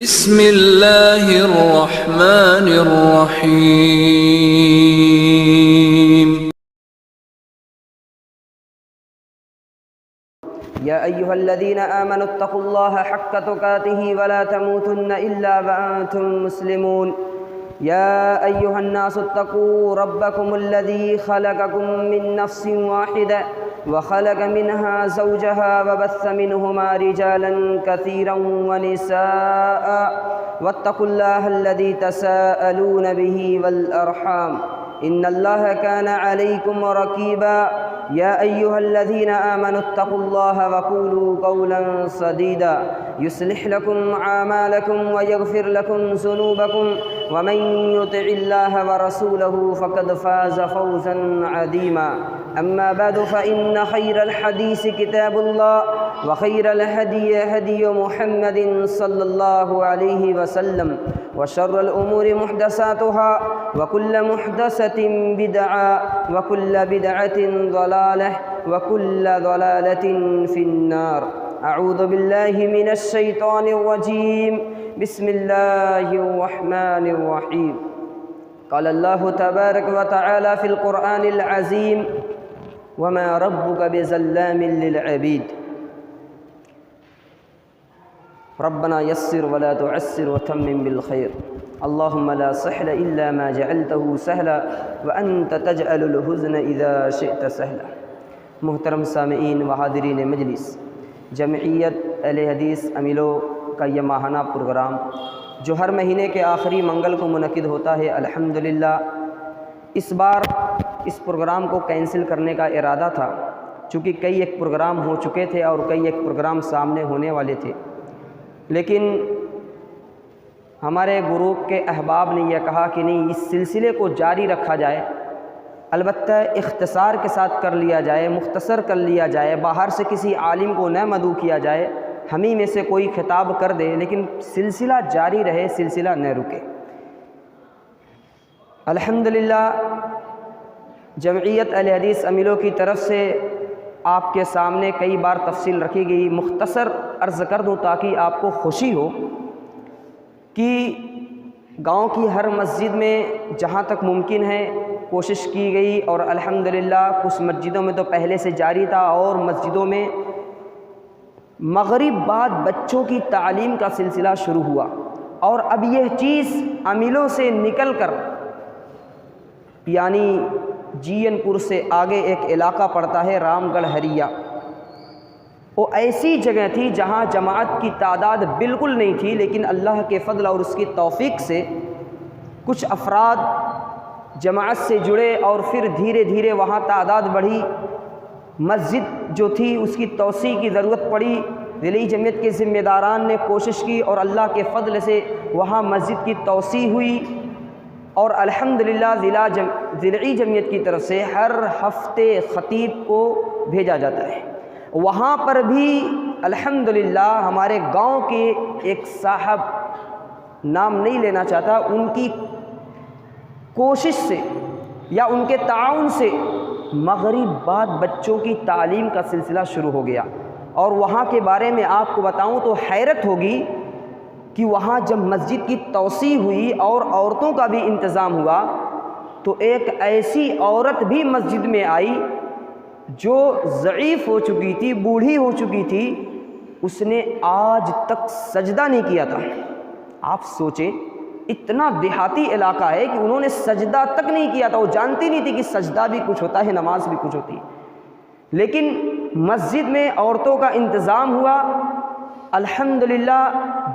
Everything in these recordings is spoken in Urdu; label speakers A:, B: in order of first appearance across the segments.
A: بسم اللہ الرحمن الرحیم
B: يا أيها الذين آمنوا اتقوا الله حق تقاته ولا تموتن إلا وأنتم مسلمون يا أيها الناس اتقوا ربكم الذي خلقكم من نفس واحدة وخلق منها زوجها وبث منهما رجالا كثيرا ونساء واتقوا الله الذي تساءلون به والأرحام إن الله كان عليكم رقيبا يا أيها الذين آمنوا اتقوا الله وقولوا قولا سديدا يصلح لكم أعمالكم ويغفر لكم ذنوبكم ومن يطع الله ورسوله فقد فاز فوزا عظيما أما بعد فإن خير الحديث كتاب الله وخير الهدي هدي محمد صلى الله عليه وسلم وشر الأمور محدثاتها وكل محدثة بدعة وكل بدعة ضلالة وكل ضلالة في النار أعوذ بالله من الشيطان الرجيم بسم الله الرحمن الرحيم قال الله تبارك وتعالى في القرآن العظيم وما ربك بظلام للعبيد ربنا يسر ولا تعسر وتمم بالخير اللهم لا سهل إلا ما جعلته سهلا وأنت تجعل الحزن إذا شئت سهلا۔ محترم سامعین و حاضرین مجلس، جمعیت اہل حدیث امیلو کا یہ ماہانہ پروگرام جو ہر مہینے کے آخری منگل کو منعقد ہوتا ہے، الحمدللہ اس بار اس پروگرام کو کینسل کرنے کا ارادہ تھا، چونکہ کئی ایک پروگرام ہو چکے تھے اور کئی ایک پروگرام سامنے ہونے والے تھے، لیکن ہمارے گروپ کے احباب نے یہ کہا کہ نہیں، اس سلسلے کو جاری رکھا جائے، البتہ اختصار کے ساتھ کر لیا جائے، مختصر کر لیا جائے، باہر سے کسی عالم کو نہ مدعو کیا جائے، ہمیں میں سے کوئی خطاب کر دے، لیکن سلسلہ جاری رہے، سلسلہ نہ رکے۔ الحمدللہ جمعیت اہل حدیث امیلوں کی طرف سے آپ کے سامنے کئی بار تفصیل رکھی گئی، مختصر عرض کر دوں تاکہ آپ کو خوشی ہو کہ گاؤں کی ہر مسجد میں جہاں تک ممکن ہے کوشش کی گئی، اور الحمدللہ کچھ مسجدوں میں تو پہلے سے جاری تھا، اور مسجدوں میں مغرب بعد بچوں کی تعلیم کا سلسلہ شروع ہوا، اور اب یہ چیز امیلوں سے نکل کر یعنی جی این پور سے آگے ایک علاقہ پڑتا ہے رام گڑھ ہریا، وہ ایسی جگہ تھی جہاں جماعت کی تعداد بالکل نہیں تھی، لیکن اللہ کے فضل اور اس کی توفیق سے کچھ افراد جماعت سے جڑے اور پھر دھیرے دھیرے وہاں تعداد بڑھی، مسجد جو تھی اس کی توسیع کی ضرورت پڑی، ضلعی جمعیت کے ذمہ داران نے کوشش کی اور اللہ کے فضل سے وہاں مسجد کی توسیع ہوئی، اور الحمدللہ ضلعی جمعیت کی طرف سے ہر ہفتے خطیب کو بھیجا جاتا ہے۔ وہاں پر بھی الحمدللہ ہمارے گاؤں کے ایک صاحب، نام نہیں لینا چاہتا، ان کی کوشش سے یا ان کے تعاون سے مغرب بعد بچوں کی تعلیم کا سلسلہ شروع ہو گیا، اور وہاں کے بارے میں آپ کو بتاؤں تو حیرت ہوگی کہ وہاں جب مسجد کی توسیع ہوئی اور عورتوں کا بھی انتظام ہوا تو ایک ایسی عورت بھی مسجد میں آئی جو ضعیف ہو چکی تھی، بوڑھی ہو چکی تھی، اس نے آج تک سجدہ نہیں کیا تھا۔ آپ سوچیں، اتنا دیہاتی علاقہ ہے کہ انہوں نے سجدہ تک نہیں کیا تھا، وہ جانتی نہیں تھی کہ سجدہ بھی کچھ ہوتا ہے، نماز بھی کچھ ہوتی ہے، لیکن مسجد میں عورتوں کا انتظام ہوا۔ الحمدللہ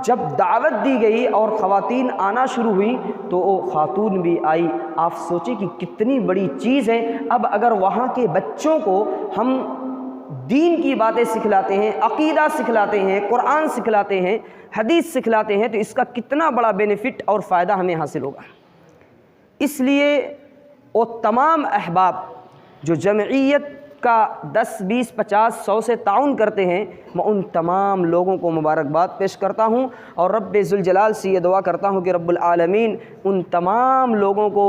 B: جب دعوت دی گئی اور خواتین آنا شروع ہوئی تو وہ خاتون بھی آئی۔ آپ سوچیں کہ کتنی بڑی چیز ہے۔ اب اگر وہاں کے بچوں کو ہم دین کی باتیں سکھلاتے ہیں، عقیدہ سکھلاتے ہیں، قرآن سکھلاتے ہیں، حدیث سکھلاتے ہیں، تو اس کا کتنا بڑا بینیفٹ اور فائدہ ہمیں حاصل ہوگا۔ اس لیے وہ تمام احباب جو جمعیت کا 10 20 50 100 سے تعاون کرتے ہیں، میں ان تمام لوگوں کو مبارکباد پیش کرتا ہوں، اور رب ذوالجلال سے یہ دعا کرتا ہوں کہ رب العالمین ان تمام لوگوں کو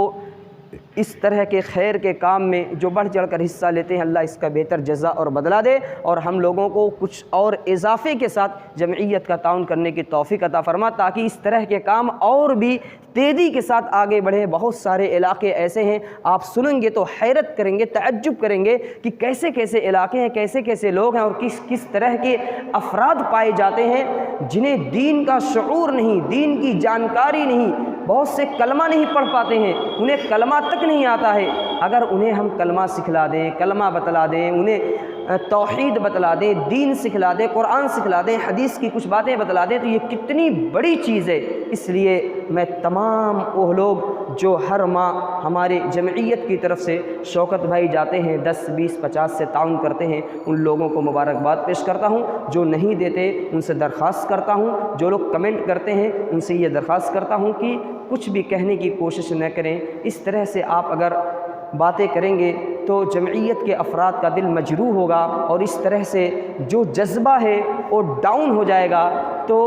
B: اس طرح کے خیر کے کام میں جو بڑھ چڑھ کر حصہ لیتے ہیں، اللہ اس کا بہتر جزا اور بدلہ دے، اور ہم لوگوں کو کچھ اور اضافے کے ساتھ جمعیت کا تعاون کرنے کی توفیق عطا فرما، تاکہ اس طرح کے کام اور بھی تیزی کے ساتھ آگے بڑھے۔ بہت سارے علاقے ایسے ہیں، آپ سنیں گے تو حیرت کریں گے، تعجب کریں گے کہ کیسے کیسے علاقے ہیں، کیسے کیسے لوگ ہیں، اور کس کس طرح کے افراد پائے جاتے ہیں جنہیں دین کا شعور نہیں، دین کی جانکاری نہیں، بہت سے کلمہ نہیں پڑھ پاتے ہیں، انہیں کلمہ تک نہیں آتا ہے۔ اگر انہیں ہم کلمہ سکھلا دیں، کلمہ بتلا دیں، انہیں توحید بتلا دیں، دین سکھلا دیں، قرآن سکھلا دیں، حدیث کی کچھ باتیں بتلا دیں، تو یہ کتنی بڑی چیز ہے۔ اس لیے میں تمام وہ لوگ جو ہر ماہ ہمارے جمعیت کی طرف سے شوکت بھائی جاتے ہیں 10 20 50 سے تعاون کرتے ہیں، ان لوگوں کو مبارکباد پیش کرتا ہوں۔ جو نہیں دیتے ان سے درخواست کرتا ہوں، جو لوگ کمنٹ کرتے ہیں ان سے یہ درخواست کرتا ہوں کہ کچھ بھی کہنے کی کوشش نہ کریں۔ اس طرح سے آپ اگر باتیں کریں گے تو جمعیت کے افراد کا دل مجروح ہوگا، اور اس طرح سے جو جذبہ ہے وہ ڈاؤن ہو جائے گا، تو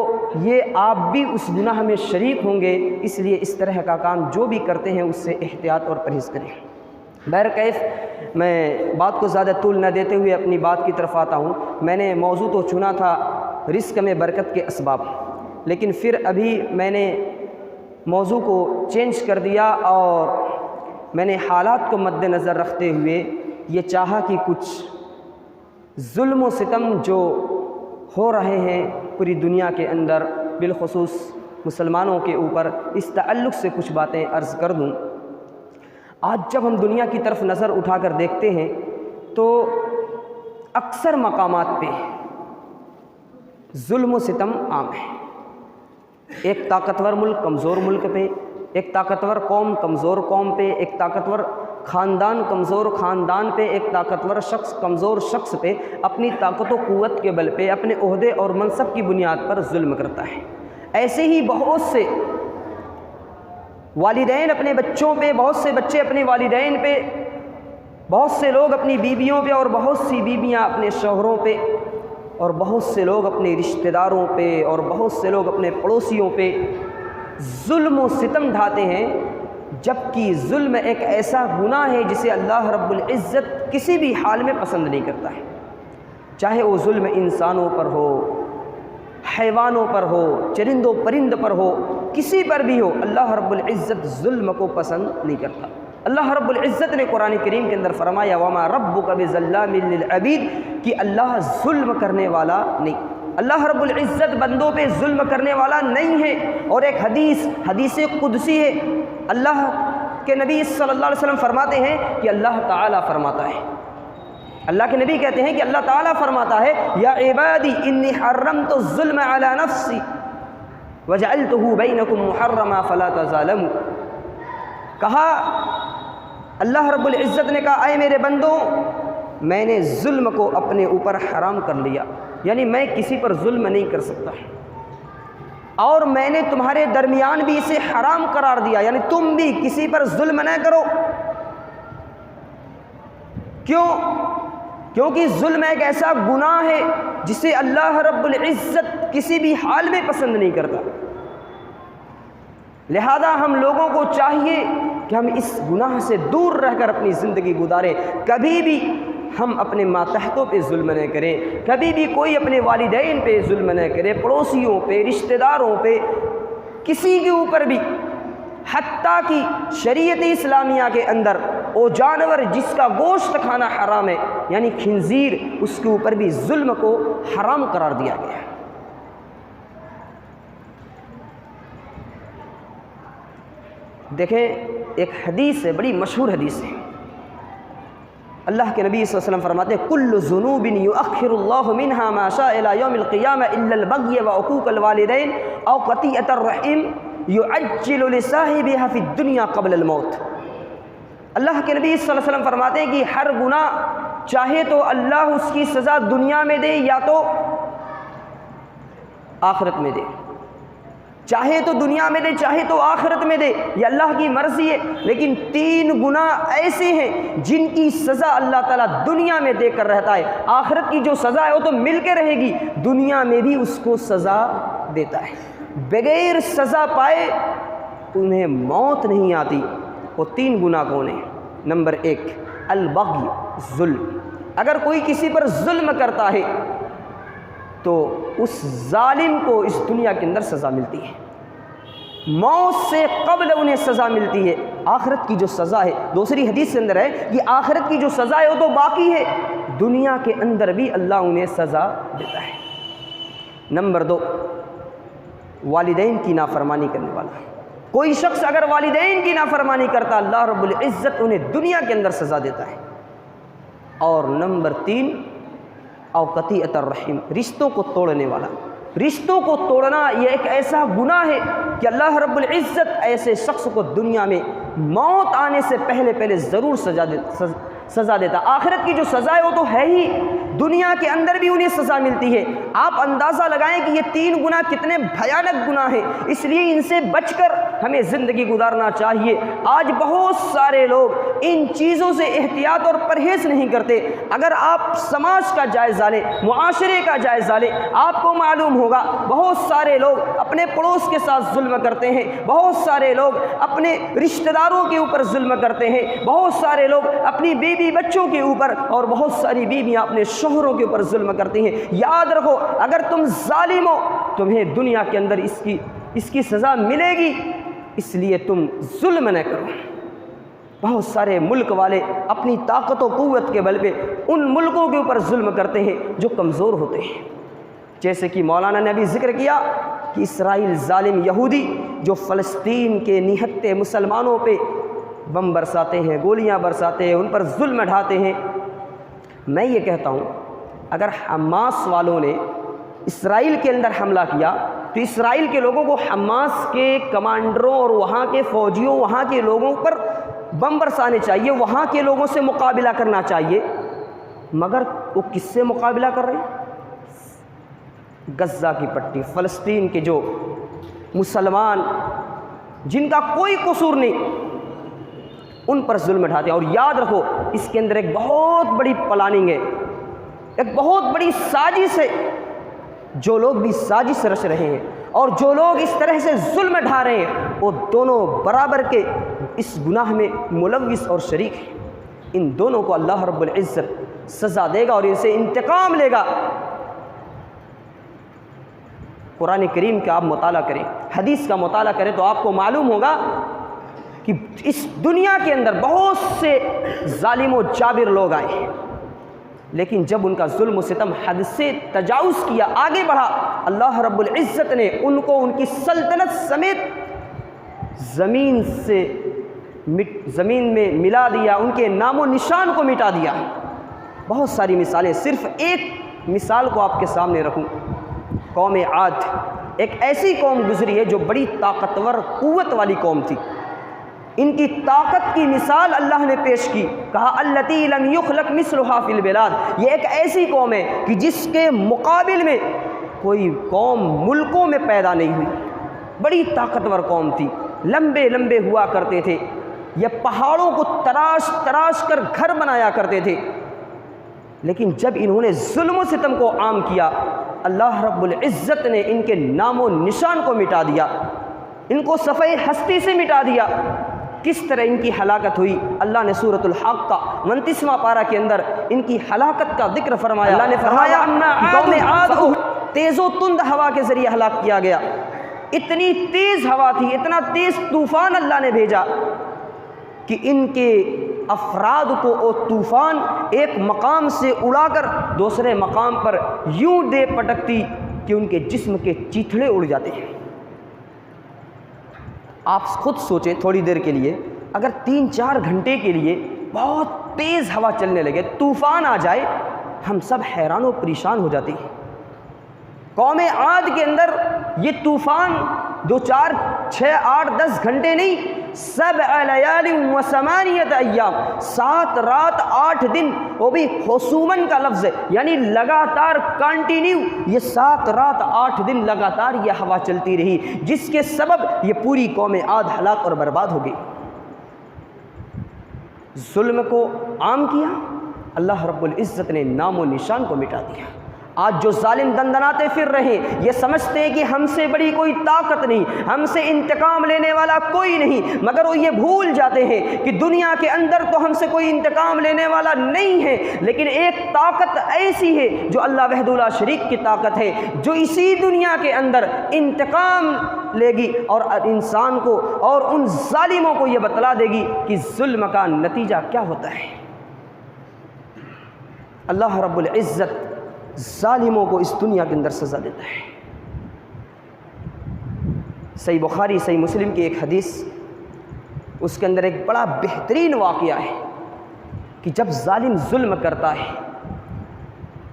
B: یہ آپ بھی اس گناہ میں شریک ہوں گے۔ اس لیے اس طرح کا کام جو بھی کرتے ہیں اس سے احتیاط اور پرہیز کریں۔ بہرکیف میں بات کو زیادہ طول نہ دیتے ہوئے اپنی بات کی طرف آتا ہوں۔ میں نے موضوع تو چنا تھا رزق میں برکت کے اسباب، لیکن پھر ابھی میں نے موضوع کو چینج کر دیا، اور میں نے حالات کو مد نظر رکھتے ہوئے یہ چاہا کہ کچھ ظلم و ستم جو ہو رہے ہیں پوری دنیا کے اندر، بالخصوص مسلمانوں کے اوپر، اس تعلق سے کچھ باتیں عرض کر دوں۔ آج جب ہم دنیا کی طرف نظر اٹھا کر دیکھتے ہیں تو اکثر مقامات پہ ظلم و ستم عام ہے۔ ایک طاقتور ملک کمزور ملک پہ، ایک طاقتور قوم کمزور قوم پہ، ایک طاقتور خاندان کمزور خاندان پہ، ایک طاقتور شخص کمزور شخص پہ اپنی طاقت و قوت کے بل پہ، اپنے عہدے اور منصب کی بنیاد پر ظلم کرتا ہے۔ ایسے ہی بہت سے والدین اپنے بچوں پہ، بہت سے بچے اپنے والدین پہ، بہت سے لوگ اپنی بیویوں پہ، اور بہت سی بیویاں اپنے شوہروں پہ، اور بہت سے لوگ اپنے رشتہ داروں پہ، اور بہت سے لوگ اپنے پڑوسیوں پہ ظلم و ستم ڈھاتے ہیں، جبکہ ظلم ایک ایسا گناہ ہے جسے اللہ رب العزت کسی بھی حال میں پسند نہیں کرتا ہے۔ چاہے وہ ظلم انسانوں پر ہو، حیوانوں پر ہو، چرند و پرند پر ہو، کسی پر بھی ہو، اللہ رب العزت ظلم کو پسند نہیں کرتا۔ اللہ رب العزت نے قرآن کریم کے اندر فرمایا وَمَا رَبُّكَ بِظَلَّامٍ لِّلْعَبِيدِ، کہ اللہ ظلم کرنے والا نہیں، اللہ رب العزت بندوں پہ ظلم کرنے والا نہیں ہے۔ اور ایک حدیث قدسی ہے، اللہ کے نبی صلی اللہ علیہ وسلم فرماتے ہیں کہ اللہ تعالیٰ فرماتا ہے، اللہ کے نبی کہتے ہیں کہ اللہ تعالیٰ فرماتا ہے یا عبادی انی حرمت الظلم علی نفسی وجعلتہ بینکم محرما فلا تظالموا۔ کہا اللہ رب العزت نے کہا اے میرے بندوں، میں نے ظلم کو اپنے اوپر حرام کر لیا، یعنی میں کسی پر ظلم نہیں کر سکتا، اور میں نے تمہارے درمیان بھی اسے حرام قرار دیا، یعنی تم بھی کسی پر ظلم نہ کرو۔ کیوں؟ کیونکہ ظلم ایک ایسا گناہ ہے جسے اللہ رب العزت کسی بھی حال میں پسند نہیں کرتا۔ لہذا ہم لوگوں کو چاہیے کہ ہم اس گناہ سے دور رہ کر اپنی زندگی گزاریں۔ کبھی بھی ہم اپنے ماتحتوں پہ ظلم نہ کریں، کبھی بھی کوئی اپنے والدین پہ ظلم نہ کرے، پڑوسیوں پہ، رشتہ داروں پہ، کسی کے اوپر بھی۔ حتیٰ کہ شریعت اسلامیہ کے اندر وہ جانور جس کا گوشت کھانا حرام ہے، یعنی خنزیر، اس کے اوپر بھی ظلم کو حرام قرار دیا گیا ہے۔ دیکھیں ایک حدیث ہے، بڑی مشہور حدیث ہے، اللہ کے نبی صلی اللہ علیہ وسلم فرماتے ہیں کل ذنوب یؤخر اللہ منها ما شاء الى یوم القیامہ الا البغی وعقوق الوالدین او قطیعۃ الرحم یعجل لصاحبها فی الدنیا قبل الموت۔ اللہ کے نبی صلی اللہ علیہ وسلم فرماتے ہیں کہ ہر گناہ چاہے تو اللہ اس کی سزا دنیا میں دے یا تو آخرت میں دے، چاہے تو دنیا میں دے چاہے تو آخرت میں دے، یہ اللہ کی مرضی ہے۔ لیکن 3 گناہ ایسے ہیں جن کی سزا اللہ تعالیٰ دنیا میں دے کر رہتا ہے، آخرت کی جو سزا ہے وہ تو مل کے رہے گی، دنیا میں بھی اس کو سزا دیتا ہے۔ بغیر سزا پائے انہیں موت نہیں آتی، وہ 3 گناہ کون ہیں؟ نمبر 1 البغی، ظلم۔ اگر کوئی کسی پر ظلم کرتا ہے تو اس ظالم کو اس دنیا کے اندر سزا ملتی ہے، موت سے قبل انہیں سزا ملتی ہے۔ آخرت کی جو سزا ہے، دوسری حدیث کے اندر ہے کہ آخرت کی جو سزا ہے وہ تو باقی ہے، دنیا کے اندر بھی اللہ انہیں سزا دیتا ہے۔ نمبر 2 والدین کی نافرمانی کرنے والا۔ کوئی شخص اگر والدین کی نافرمانی کرتا، اللہ رب العزت انہیں دنیا کے اندر سزا دیتا ہے۔ اور نمبر 3 او قطیعۃ الرحم، رشتوں کو توڑنے والا۔ رشتوں کو توڑنا یہ ایک ایسا گناہ ہے کہ اللہ رب العزت ایسے شخص کو دنیا میں موت آنے سے پہلے ضرور سزا دیتا۔ آخرت کی جو سزا ہے وہ تو ہے ہی، دنیا کے اندر بھی انہیں سزا ملتی ہے۔ آپ اندازہ لگائیں کہ یہ 3 گناہ کتنے بھیانک گناہ ہیں، اس لیے ان سے بچ کر ہمیں زندگی گزارنا چاہیے۔ آج بہت سارے لوگ ان چیزوں سے احتیاط اور پرہیز نہیں کرتے۔ اگر آپ سماج کا جائزہ لیں، معاشرے کا جائزہ لیں، آپ کو معلوم ہوگا بہت سارے لوگ اپنے پڑوس کے ساتھ ظلم کرتے ہیں، بہت سارے لوگ اپنے رشتہ داروں کے اوپر ظلم کرتے ہیں، بہت سارے لوگ اپنی بیوی بچوں کے اوپر، اور بہت ساری بیویاں اپنے شوہروں کے اوپر ظلم کرتی ہیں۔ یاد رکھو، اگر تم ظالم ہو تمہیں دنیا کے اندر اس کی سزا ملے گی، اس لیے تم ظلم نہ کرو۔ بہت سارے ملک والے اپنی طاقت و قوت کے بل پہ ان ملکوں کے اوپر ظلم کرتے ہیں جو کمزور ہوتے ہیں، جیسے کہ مولانا نے ابھی ذکر کیا کہ اسرائیل ظالم یہودی جو فلسطین کے نہتے مسلمانوں پہ بم برساتے ہیں، گولیاں برساتے ہیں، ان پر ظلم ڈھاتے ہیں۔ میں یہ کہتا ہوں اگر حماس والوں نے اسرائیل کے اندر حملہ کیا تو اسرائیل کے لوگوں کو حماس کے کمانڈروں اور وہاں کے فوجیوں، وہاں کے لوگوں پر بم برسانے چاہیے، وہاں کے لوگوں سے مقابلہ کرنا چاہیے۔ مگر وہ کس سے مقابلہ کر رہے ہیں؟ غزہ کی پٹی، فلسطین کے جو مسلمان جن کا کوئی قصور نہیں، ان پر ظلم ڈھاتے ہیں۔ اور یاد رکھو اس کے اندر ایک بہت بڑی پلاننگ ہے، ایک بہت بڑی سازش ہے۔ جو لوگ بھی سازش رچ رہے ہیں اور جو لوگ اس طرح سے ظلم ڈھا رہے ہیں وہ دونوں برابر کے اس گناہ میں ملوث اور شریک ہیں۔ ان دونوں کو اللہ رب العزت سزا دے گا اور ان سے انتقام لے گا۔ قرآن کریم کا آپ مطالعہ کریں، حدیث کا مطالعہ کریں تو آپ کو معلوم ہوگا کہ اس دنیا کے اندر بہت سے ظالم و جابر لوگ آئے ہیں، لیکن جب ان کا ظلم و ستم حد سے تجاوز کیا، آگے بڑھا، اللہ رب العزت نے ان کو ان کی سلطنت سمیت زمین میں ملا دیا، ان کے نام و نشان کو مٹا دیا۔ بہت ساری مثالیں، صرف ایک مثال کو آپ کے سامنے رکھوں۔ قوم عاد ایک ایسی قوم گزری ہے جو بڑی طاقتور قوت والی قوم تھی۔ ان کی طاقت کی مثال اللہ نے پیش کی، کہا التی لم یخلق مثلھا فی البلاد، یہ ایک ایسی قوم ہے کہ جس کے مقابل میں کوئی قوم ملکوں میں پیدا نہیں ہوئی۔ بڑی طاقتور قوم تھی، لمبے لمبے ہوا کرتے تھے، یہ پہاڑوں کو تراش تراش کر گھر بنایا کرتے تھے۔ لیکن جب انہوں نے ظلم و ستم کو عام کیا، اللہ رب العزت نے ان کے نام و نشان کو مٹا دیا، ان کو صفحہ ہستی سے مٹا دیا۔ کس طرح ان کی ہلاکت ہوئی؟ اللہ نے سورۃ الحاقہ 29واں پارہ کے اندر ان کی ہلاکت کا ذکر فرمایا۔ اللہ نے فرمایا قوم عاد کو تیز و تند ہوا کے ذریعے ہلاک کیا گیا۔ اتنی تیز ہوا تھی، اتنا تیز طوفان اللہ نے بھیجا کہ ان کے افراد کو وہ طوفان ایک مقام سے اڑا کر دوسرے مقام پر یوں دے پٹکتی کہ ان کے جسم کے چیتھڑے اڑ جاتے ہیں۔ آپ خود سوچیں تھوڑی دیر کے لیے، اگر 3-4 گھنٹے کے لیے بہت تیز ہوا چلنے لگے، طوفان آ جائے، ہم سب حیران و پریشان ہو جاتے ہیں۔ قوم عاد کے اندر یہ طوفان 2-4 6 8 10 گھنٹے نہیں، 7 لیال و 8 ایام، 7 رات 8 دن، وہ بھی خصوماً کا لفظ ہے، یعنی لگاتار کنٹینیو، یہ 7 رات 8 دن لگاتار یہ ہوا چلتی رہی، جس کے سبب یہ پوری قوم عاد ہلاک اور برباد ہو گئی۔ ظلم کو عام کیا، اللہ رب العزت نے نام و نشان کو مٹا دیا۔ آج جو ظالم دندناتے پھر رہے ہیں یہ سمجھتے ہیں کہ ہم سے بڑی کوئی طاقت نہیں، ہم سے انتقام لینے والا کوئی نہیں، مگر وہ یہ بھول جاتے ہیں کہ دنیا کے اندر تو ہم سے کوئی انتقام لینے والا نہیں ہے، لیکن ایک طاقت ایسی ہے جو اللہ وحدہ لا شریک کی طاقت ہے، جو اسی دنیا کے اندر انتقام لے گی اور انسان کو اور ان ظالموں کو یہ بتلا دے گی کہ ظلم کا نتیجہ کیا ہوتا ہے۔ اللہ رب العزت ظالموں کو اس دنیا کے اندر سزا دیتا ہے۔ صحیح بخاری صحیح مسلم کی ایک حدیث، اس کے اندر ایک بڑا بہترین واقعہ ہے کہ جب ظالم ظلم کرتا ہے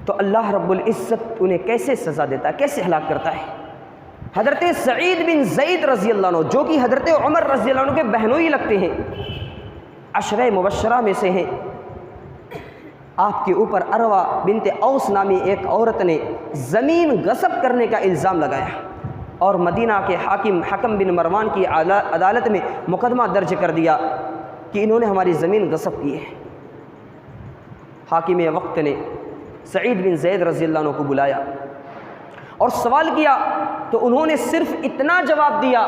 B: تو اللہ رب العزت انہیں کیسے سزا دیتا ہے، کیسے ہلاک کرتا ہے۔ حضرت سعید بن زید رضی اللہ عنہ، جو کہ حضرت عمر رضی اللہ عنہ کے بہنوئی لگتے ہیں، عشرہ مبشرہ میں سے ہیں، آپ کے اوپر اروا بنت اوس نامی ایک عورت نے زمین غصب کرنے کا الزام لگایا اور مدینہ کے حکم بن مروان کی عدالت میں مقدمہ درج کر دیا کہ انہوں نے ہماری زمین غصب کی ہے۔ حاکم وقت نے سعید بن زید رضی اللہ عنہ کو بلایا اور سوال کیا تو انہوں نے صرف اتنا جواب دیا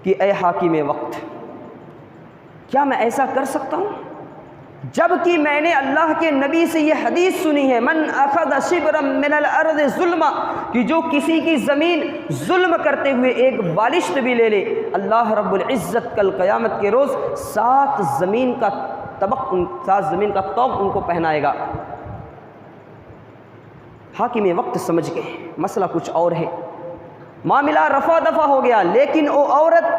B: کہ اے حاکم وقت، کیا میں ایسا کر سکتا ہوں جب کہ میں نے اللہ کے نبی سے یہ حدیث سنی ہے، من اخذ شبرا من الارض ظلما، کہ جو کسی کی زمین ظلم کرتے ہوئے ایک بالشت بھی لے لے، اللہ رب العزت کل قیامت کے روز 7 زمین کا طوق ان کو پہنائے گا۔ حاکم وقت سمجھ گئے مسئلہ کچھ اور ہے، معاملہ رفع دفع ہو گیا، لیکن وہ عورت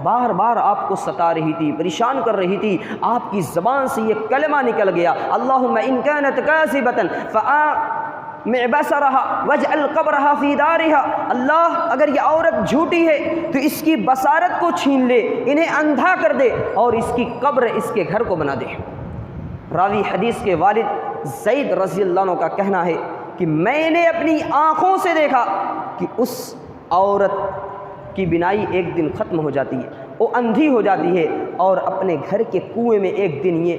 B: بار بار آپ کو ستا رہی تھی، پریشان کر رہی تھی۔ آپ کی زبان سے یہ کلمہ نکل گیا، اللہم ان کانت کاذبۃ فاعمی بصرها واجعل قبرها فی دارها، اللہ اگر یہ عورت جھوٹی ہے تو اس کی بصارت کو چھین لے، انہیں اندھا کر دے اور اس کی قبر اس کے گھر کو بنا دے۔ راوی حدیث کے والد زید رضی اللہ عنہ کا کہنا ہے کہ میں نے اپنی آنکھوں سے دیکھا کہ اس عورت کی بینائی ایک دن ختم ہو جاتی ہے، وہ اندھی ہو جاتی ہے اور اپنے گھر کے کنویں میں ایک دن یہ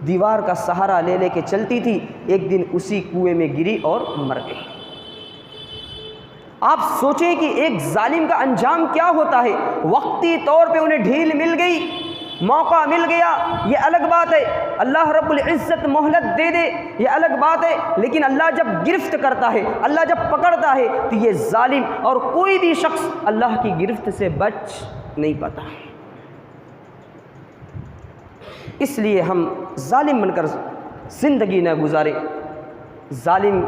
B: دیوار کا سہارا لے لے کے چلتی تھی، ایک دن اسی کنویں میں گری اور مر گئی۔ آپ سوچیں کہ ایک ظالم کا انجام کیا ہوتا ہے۔ وقتی طور پہ انہیں ڈھیل مل گئی، موقع مل گیا، یہ الگ بات ہے، اللہ رب العزت مہلت دے دے یہ الگ بات ہے، لیکن اللہ جب گرفت کرتا ہے، اللہ جب پکڑتا ہے تو یہ ظالم اور کوئی بھی شخص اللہ کی گرفت سے بچ نہیں پاتا۔ اس لیے ہم ظالم بن کر زندگی نہ گزارے۔ ظالم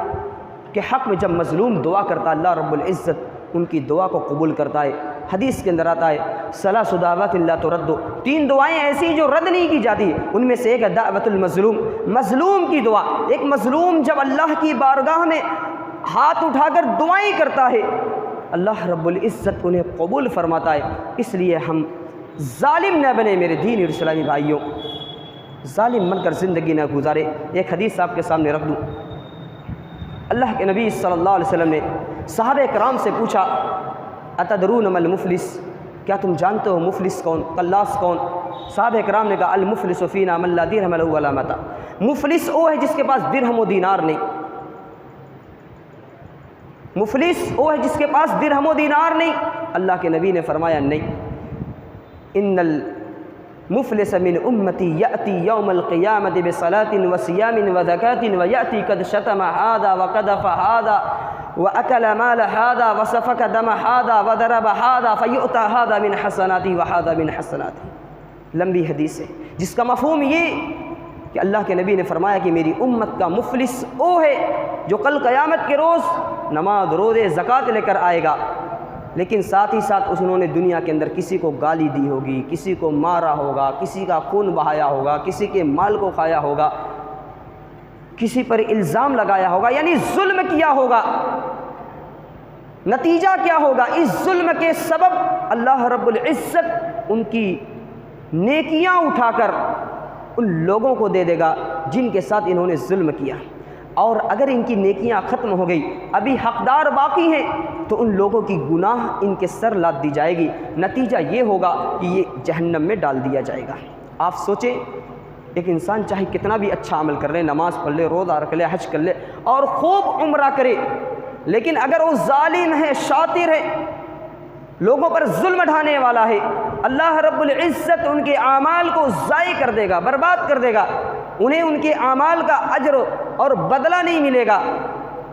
B: کے حق میں جب مظلوم دعا کرتا اللہ رب العزت ان کی دعا کو قبول کرتا ہے۔ حدیث کے اندر آتا ہے ثلاث دعوات لا ترد، 3 دعائیں ایسی جو رد نہیں کی جاتی، ان میں سے ایک ہے دعوت المظلوم، مظلوم کی دعا۔ ایک مظلوم جب اللہ کی بارگاہ میں ہاتھ اٹھا کر دعائیں کرتا ہے، اللہ رب العزت انہیں قبول فرماتا ہے۔ اس لیے ہم ظالم نہ بنے میرے دین اور اسلامی بھائیوں، ظالم بن کر زندگی نہ گزارے۔ ایک حدیث آپ کے سامنے رکھ دوں، اللہ کے نبی صلی اللہ علیہ وسلم نے صحابہ کرام سے پوچھا اتدرون ما المفلس، کیا تم جانتے ہو مفلس کون، قلاص کون؟ صحابہ کرام نے کہا المفلس فینا من لا درہم له ولا متاع، مفلس وہ ہے جس کے پاس درہم و دینار نہیں، مفلس وہ ہے جس کے پاس درہم و دینار نہیں۔ اللہ کے نبی نے فرمایا نہیں، ان المفلس من امتی یأتی یوم القیامت بصلاۃ وصیام وزکاۃ ویأتی قد شتم هذا وقذف هذا وأكل مال هذا وسفك دم هذا وضرب هذا فيؤتى هذا من حسناته وهذا من حسناته۔ لمبی حدیث ہے جس کا مفہوم یہ کہ اللہ کے نبی نے فرمایا کہ میری امت کا مفلس وہ ہے جو کل قیامت کے روز نماز روزے زکوٰۃ لے کر آئے گا، لیکن ساتھ ہی ساتھ انہوں نے دنیا کے اندر کسی کو گالی دی ہوگی، کسی کو مارا ہوگا، کسی کا خون بہایا ہوگا، کسی کے مال کو کھایا ہوگا، کسی پر الزام لگایا ہوگا، یعنی ظلم کیا ہوگا۔ نتیجہ کیا ہوگا؟ اس ظلم کے سبب اللہ رب العزت ان کی نیکیاں اٹھا کر ان لوگوں کو دے دے گا جن کے ساتھ انہوں نے ظلم کیا، اور اگر ان کی نیکیاں ختم ہو گئی، ابھی حقدار باقی ہیں، تو ان لوگوں کی گناہ ان کے سر لاد دی جائے گی۔ نتیجہ یہ ہوگا کہ یہ جہنم میں ڈال دیا جائے گا۔ آپ سوچیں ایک انسان چاہے کتنا بھی اچھا عمل کر لے، نماز پڑھ لے، روزہ رکھ لے، حج کر لے اور خوب عمرہ کرے، لیکن اگر وہ ظالم ہے، شاطر ہے، لوگوں پر ظلم ڈھانے والا ہے، اللہ رب العزت ان کے اعمال کو ضائع کر دے گا، برباد کر دے گا، انہیں ان کے اعمال کا اجر اور بدلہ نہیں ملے گا،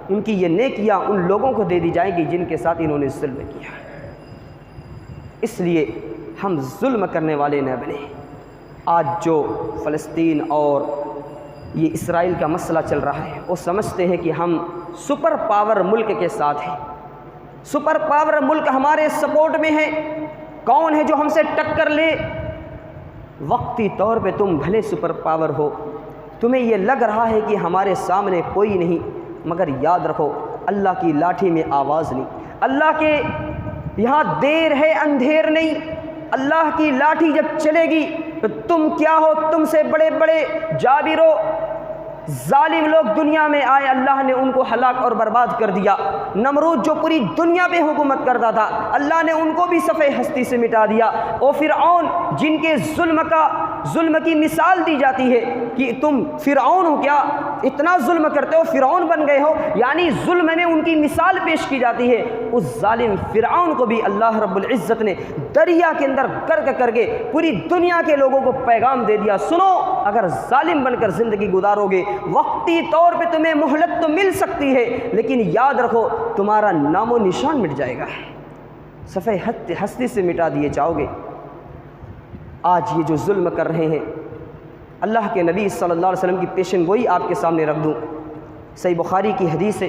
B: ان کی یہ نیکیاں ان لوگوں کو دے دی جائیں گی جن کے ساتھ انہوں نے ظلم کیا۔ اس لیے ہم ظلم کرنے والے نہ بنیں۔ آج جو فلسطین اور یہ اسرائیل کا مسئلہ چل رہا ہے، وہ سمجھتے ہیں کہ ہم سپر پاور ملک کے ساتھ ہیں، سپر پاور ملک ہمارے سپورٹ میں ہے، کون ہے جو ہم سے ٹکر لے؟ وقتی طور پہ تم بھلے سپر پاور ہو، تمہیں یہ لگ رہا ہے کہ ہمارے سامنے کوئی نہیں، مگر یاد رکھو اللہ کی لاٹھی میں آواز نہیں، اللہ کے یہاں دیر ہے اندھیر نہیں، اللہ کی لاٹھی جب چلے گی تو تم کیا ہو، تم سے بڑے بڑے جابرو ظالم لوگ دنیا میں آئے، اللہ نے ان کو ہلاک اور برباد کر دیا۔ نمرود جو پوری دنیا پہ حکومت کرتا تھا، اللہ نے ان کو بھی صفحہ ہستی سے مٹا دیا۔ اور فرعون جن کے ظلم کی مثال دی جاتی ہے کہ تم فرعون ہو، کیا اتنا ظلم کرتے ہو، فرعون بن گئے ہو، یعنی ظلم میں ان کی مثال پیش کی جاتی ہے۔ اس ظالم فرعون کو بھی اللہ رب العزت نے دریا کے اندر کر کے پوری دنیا کے لوگوں کو پیغام دے دیا، سنو اگر ظالم بن کر زندگی گزارو گے، وقتی طور پہ تمہیں مہلت تو مل سکتی ہے، لیکن یاد رکھو تمہارا نام و نشان مٹ جائے گا، صفحہ ہستی سے مٹا دیے جاؤ گے۔ آج یہ جو ظلم کر رہے ہیں، اللہ کے نبی صلی اللہ علیہ وسلم کی پیشن گوئی آپ کے سامنے رکھ دوں۔ صحیح بخاری کی حدیث ہے،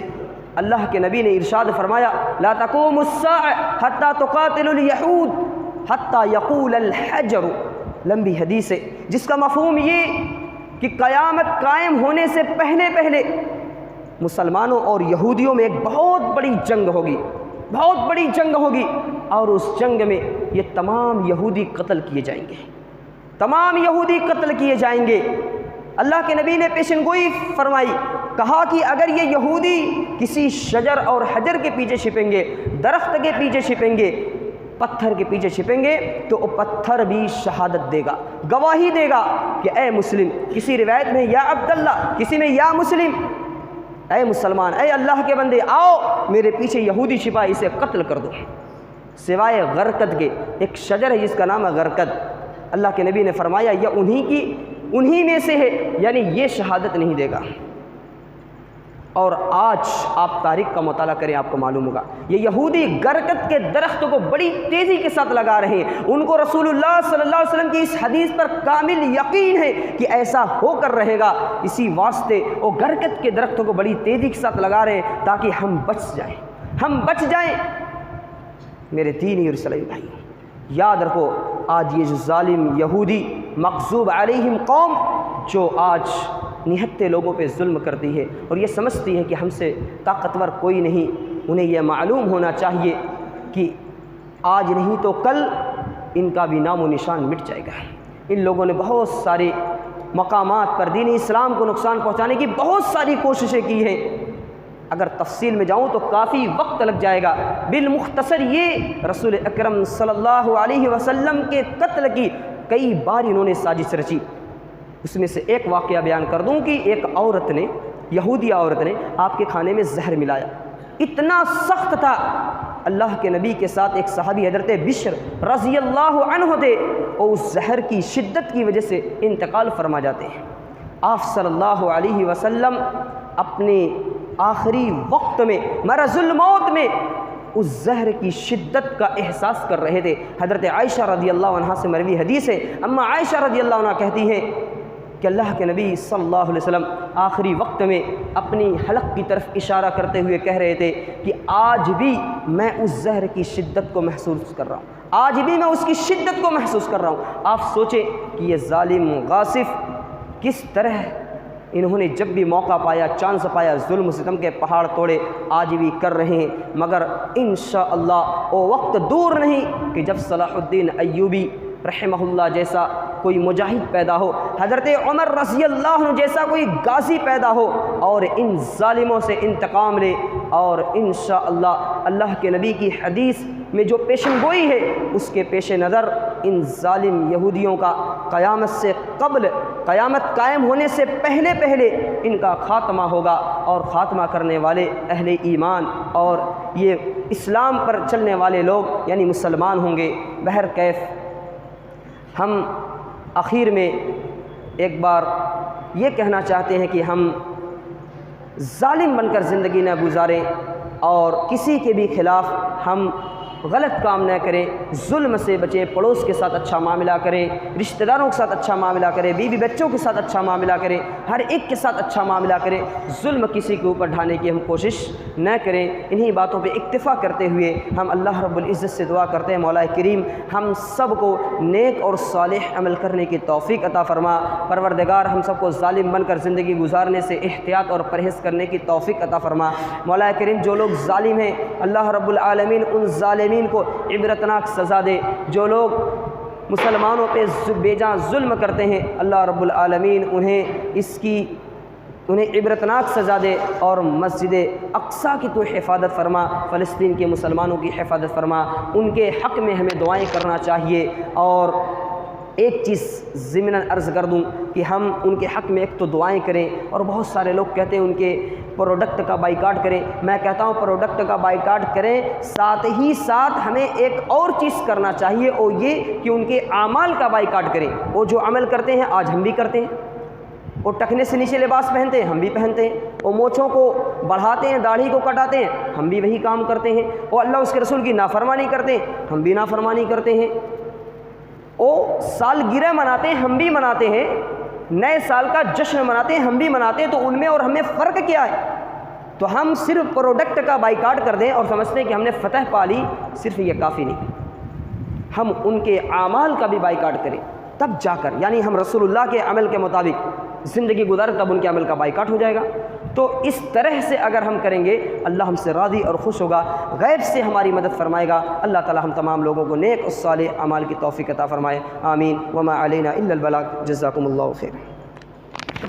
B: اللہ کے نبی نے ارشاد فرمایا، لا تقوم الساعة حتى تقاتل اليهود حتى يقول الحجر، لمبی حدیث ہے جس کا مفہوم یہ کہ قیامت قائم ہونے سے پہلے مسلمانوں اور یہودیوں میں ایک بہت بڑی جنگ ہوگی، بہت بڑی جنگ ہوگی، اور اس جنگ میں یہ تمام یہودی قتل کیے جائیں گے، تمام یہودی قتل کیے جائیں گے۔ اللہ کے نبی نے پیشن گوئی فرمائی، کہا کہ اگر یہ یہودی کسی شجر اور حجر کے پیچھے چھپیں گے، درخت کے پیچھے چھپیں گے، پتھر کے پیچھے چھپیں گے، تو وہ پتھر بھی شہادت دے گا، گواہی دے گا کہ اے مسلم، کسی روایت میں یا عبداللہ، کسی میں یا مسلم، اے مسلمان، اے اللہ کے بندے، آؤ میرے پیچھے یہودی چھپا، اسے قتل کر دو، سوائے غرقد کے۔ ایک شجر ہے جس کا نام ہے غرقد، اللہ کے نبی نے فرمایا یہ انہی میں سے ہے، یعنی یہ شہادت نہیں دے گا۔ اور آج آپ تاریخ کا مطالعہ کریں، آپ کو معلوم ہوگا یہ یہودی غرقد کے درخت کو بڑی تیزی کے ساتھ لگا رہے ہیں، ان کو رسول اللہ صلی اللہ علیہ وسلم کی اس حدیث پر کامل یقین ہے کہ ایسا ہو کر رہے گا، اسی واسطے وہ غرقد کے درختوں کو بڑی تیزی کے ساتھ لگا رہے ہیں تاکہ ہم بچ جائیں۔ میرے دینی اور اسلامی بھائی، یاد رکھو آج یہ جو ظالم یہودی مغضوب علیہم قوم جو آج نہتے لوگوں پہ ظلم کرتی ہے اور یہ سمجھتی ہے کہ ہم سے طاقتور کوئی نہیں، انہیں یہ معلوم ہونا چاہیے کہ آج نہیں تو کل ان کا بھی نام و نشان مٹ جائے گا۔ ان لوگوں نے بہت سارے مقامات پر دین اسلام کو نقصان پہنچانے کی بہت ساری کوششیں کی ہیں، اگر تفصیل میں جاؤں تو کافی وقت لگ جائے گا۔ بالمختصر یہ رسول اکرم صلی اللہ علیہ وسلم کے قتل کی کئی بار انہوں نے سازش رچی۔ اس میں سے ایک واقعہ بیان کر دوں کہ ایک عورت نے، یہودی عورت نے آپ کے کھانے میں زہر ملایا، اتنا سخت تھا۔ اللہ کے نبی کے ساتھ ایک صحابی حضرت بشر رضی اللہ عنہ تھے، اور اس زہر کی شدت کی وجہ سے انتقال فرما جاتے ہیں۔ آپ صلی اللہ علیہ وسلم اپنے آخری وقت میں، مرض الموت میں، اس زہر کی شدت کا احساس کر رہے تھے۔ حضرت عائشہ رضی اللہ عنہ سے مروی حدیث ہے، اما عائشہ رضی اللہ عنہ کہتی ہیں کہ اللہ کے نبی صلی اللہ علیہ وسلم آخری وقت میں اپنی حلق کی طرف اشارہ کرتے ہوئے کہہ رہے تھے کہ آج بھی میں اس زہر کی شدت کو محسوس کر رہا ہوں، آج بھی میں اس کی شدت کو محسوس کر رہا ہوں۔ آپ سوچیں کہ یہ ظالم غاصب کس طرح انہوں نے جب بھی موقع پایا، چانس پایا، ظلم و ستم کے پہاڑ توڑے، آج بھی کر رہے ہیں، مگر انشاءاللہ وہ وقت دور نہیں کہ جب صلاح الدین ایوبی رحمہ اللہ جیسا کوئی مجاہد پیدا ہو، حضرت عمر رضی اللہ عنہ جیسا کوئی غازی پیدا ہو، اور ان ظالموں سے انتقام لے، اور انشاءاللہ اللہ کے نبی کی حدیث میں جو پیشن گوئی ہے اس کے پیش نظر ان ظالم یہودیوں کا قیامت سے قبل، قیامت قائم ہونے سے پہلے پہلے ان کا خاتمہ ہوگا، اور خاتمہ کرنے والے اہل ایمان اور یہ اسلام پر چلنے والے لوگ یعنی مسلمان ہوں گے۔ بہرکیف ہم آخر میں ایک بار یہ کہنا چاہتے ہیں کہ ہم ظالم بن کر زندگی نہ گزاریں اور کسی کے بھی خلاف ہم غلط کام نہ کریں، ظلم سے بچیں، پڑوس کے ساتھ اچھا معاملہ کریں، رشتہ داروں کے ساتھ اچھا معاملہ کریں، بیوی بچوں کے ساتھ اچھا معاملہ کریں، ہر ایک کے ساتھ اچھا معاملہ کریں، ظلم کسی کے اوپر ڈھانے کی ہم کوشش نہ کریں۔ انہی باتوں پہ اکتفا کرتے ہوئے ہم اللہ رب العزت سے دعا کرتے ہیں مولا کریم ہم سب کو نیک اور صالح عمل کرنے کی توفیق عطا فرما۔ پروردگار ہم سب کو ظالم بن کر زندگی گزارنے سے احتیاط اور پرہیز کرنے کی توفیق عطا فرما۔ مولا کریم جو لوگ ظالم ہیں اللہ رب العالمین ان ظالمین کو عبرتناک سزا دے، جو لوگ مسلمانوں پہ بے جاں ظلم کرتے ہیں اللہ رب العالمین انہیں عبرتناک سزا دے، اور مسجد اقصیٰ کی تو حفاظت فرما، فلسطین کے مسلمانوں کی حفاظت فرما، ان کے حق میں ہمیں دعائیں کرنا چاہیے۔ اور ایک چیز ضمناً عرض کر دوں کہ ہم ان کے حق میں ایک تو دعائیں کریں، اور بہت سارے لوگ کہتے ہیں ان کے پروڈکٹ کا بائیکاٹ کریں، میں کہتا ہوں پروڈکٹ کا بائیکاٹ کریں، ساتھ ہی ساتھ ہمیں ایک اور چیز کرنا چاہیے، اور یہ کہ ان کے اعمال کا بائیکاٹ کریں۔ وہ جو عمل کرتے ہیں آج ہم بھی کرتے ہیں، وہ ٹخنے سے نیچے لباس پہنتے ہیں ہم بھی پہنتے ہیں، وہ مونچھوں کو بڑھاتے ہیں، داڑھی کو کٹاتے ہیں ہم بھی وہی کام کرتے ہیں، وہ اللہ اس کے رسول کی نافرمانی کرتے ہیں ہم بھی نافرمانی کرتے ہیں، وہ سالگرہ مناتے ہیں ہم بھی مناتے ہیں، نئے سال کا جشن مناتے ہیں ہم بھی مناتے ہیں، تو ان میں اور ہم میں فرق کیا ہے؟ تو ہم صرف پروڈکٹ کا بائیکاٹ کر دیں اور سمجھتے ہیں کہ ہم نے فتح پا لی، صرف یہ کافی نہیں، ہم ان کے اعمال کا بھی بائیکاٹ کریں، تب جا کر یعنی ہم رسول اللہ کے عمل کے مطابق زندگی گزار تب ان کے عمل کا بائیکاٹ ہو جائے گا۔ تو اس طرح سے اگر ہم کریں گے اللہ ہم سے راضی اور خوش ہوگا، غیب سے ہماری مدد فرمائے گا۔ اللہ تعالی ہم تمام لوگوں کو نیک اور صالح اعمال کی توفیق عطا فرمائے، آمین۔ وما علینا الا البلاغ، جزاکم اللہ خیر۔